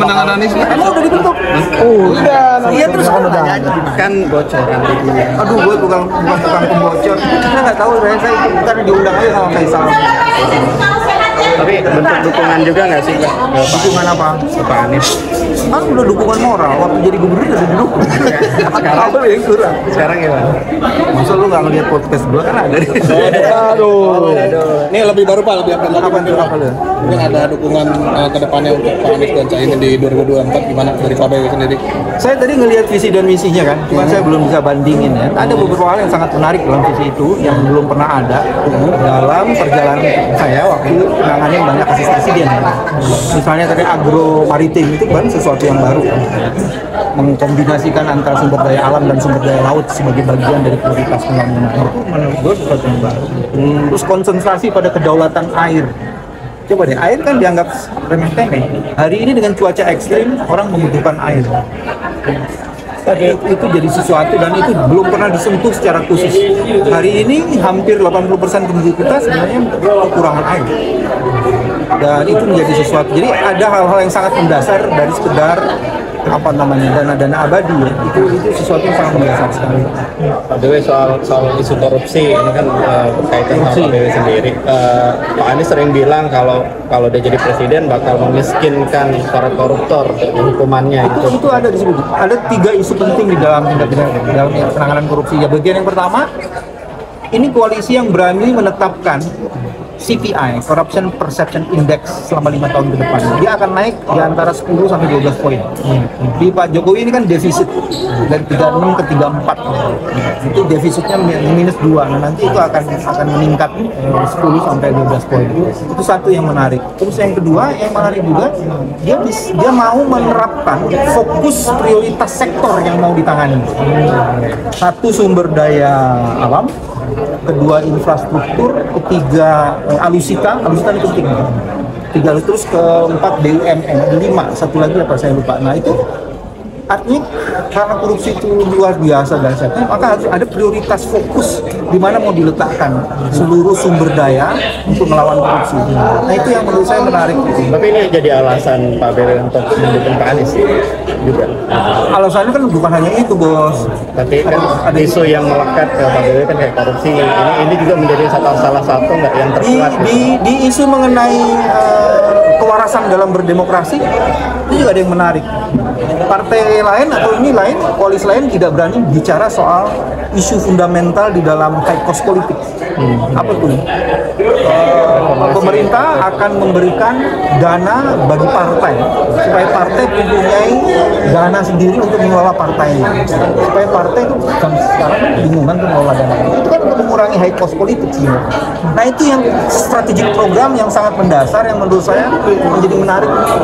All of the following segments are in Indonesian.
pemenangan Anies emang udah ditutup? Udah. Iya terus kan bocoran. aduh gue bukan pembocor. Saya nggak tahu, saya bukan diundang aja sama Faisal. Tapi bentuk dukungan juga nggak sih Pak? Dukungan apa? Ke Pak Anies. Kan udah dukungan moral, waktu jadi gubernur udah didukung. Sekarang apa yang kurang? Sekarang gimana? Masa lu nggak ngeliat podcast gua kan ada di Aduh. Ini lebih baru Pak, lebih update lagi. apa lu? Mungkin ada dukungan ke depannya untuk Pak Anies dan Caimin di 2024 gimana dari Pak BW sendiri? Saya tadi ngelihat visi dan misinya kan, cuma saya belum bisa bandingin ya. Ada beberapa hal yang sangat menarik dalam visi itu yang belum pernah ada dalam perjalanan saya waktu menangani banyak kasus presiden. Misalnya tadi agro maritim itu kan sesuatu yang baru kan, mengkombinasikan antara sumber daya alam dan sumber daya laut sebagai bagian dari prioritas pembangunan. Itu menurut gue sesuatu yang baru. Terus konsentrasi pada kedaulatan air. Coba deh, air kan dianggap remeh-temeh. Hari ini dengan cuaca ekstrim, orang membutuhkan air. Itu jadi sesuatu dan itu belum pernah disentuh secara khusus. Hari ini hampir 80% penduduk kita sebenarnya kekurangan air. Dan itu menjadi sesuatu. Jadi ada hal-hal yang sangat mendasar dari sekedar dana-dana abadi ya. Itu sesuatu yang sangat mendasar sekali. Pak Dewi soal isu korupsi ini kan berkaitan sama Pak Dewi sendiri. Pak Anies sering bilang kalau dia jadi presiden bakal memiskinkan para koruptor hukumannya. Itu ada disebut. Ada 3 isu penting di dalam tindak pidana dalam penanganan korupsi. Ya, bagian yang pertama, ini koalisi yang berani menetapkan CPI, Corruption Perception Index, selama 5 tahun ke depan. Dia akan naik di antara 10 sampai 12 poin. Di Pak Jokowi ini kan defisit dari 36 ke 34. Itu defisitnya minus 2. Nah, nanti itu akan meningkat 10 sampai 12 poin. Itu satu yang menarik. Terus yang kedua, yang menarik juga, dia mau menerapkan fokus prioritas sektor yang mau ditangani. Satu, sumber daya alam, kedua infrastruktur, ketiga alusita itu penting. Terus keempat BUMN, 5, satu lagi apa saya lupa. Nah itu artinya karena korupsi itu luar biasa dahsyatnya, maka harus ada prioritas fokus di mana mau diletakkan seluruh sumber daya untuk melawan korupsi. Nah itu yang menurut saya menarik. Tapi ini jadi alasan Pak BW untuk mendukung Pak Anies juga. Alasannya kan bukan hanya itu, Bos. Tapi kan ada isu yang melekat ke Pak BW kan kayak korupsi. Ini juga menjadi salah satu nggak yang terkuat. Di isu mengenai kewarasan dalam berdemokrasi itu juga ada yang menarik. Partai lain atau ini lain, koalisi lain tidak berani bicara soal isu fundamental di dalam high cost politik. Apa tuh? Pemerintah akan memberikan dana bagi partai supaya partai mempunyai dana sendiri untuk mengelola partainya. Supaya partai itu sekarang kebingungan untuk mengelola dana. Itu kan untuk mengurangi high cost politik sih. Nah itu yang strategic program yang sangat mendasar yang menurut saya menjadi menarik untuk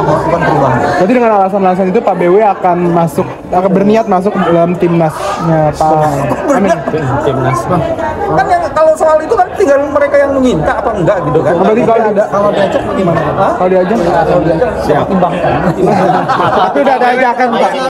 melakukan perubahan. Jadi dengan alasan-alasan itu Pak BW akan berniat masuk dalam timnasnya Pak Amin. Timnas. Kan yang kalau soal itu kan tinggal mereka yang meminta apa enggak gitu kan. Berarti kalau diajak gimana? Kalau diajak Kalau diajak siap timbangkan. tapi udah ada ajakan Pak.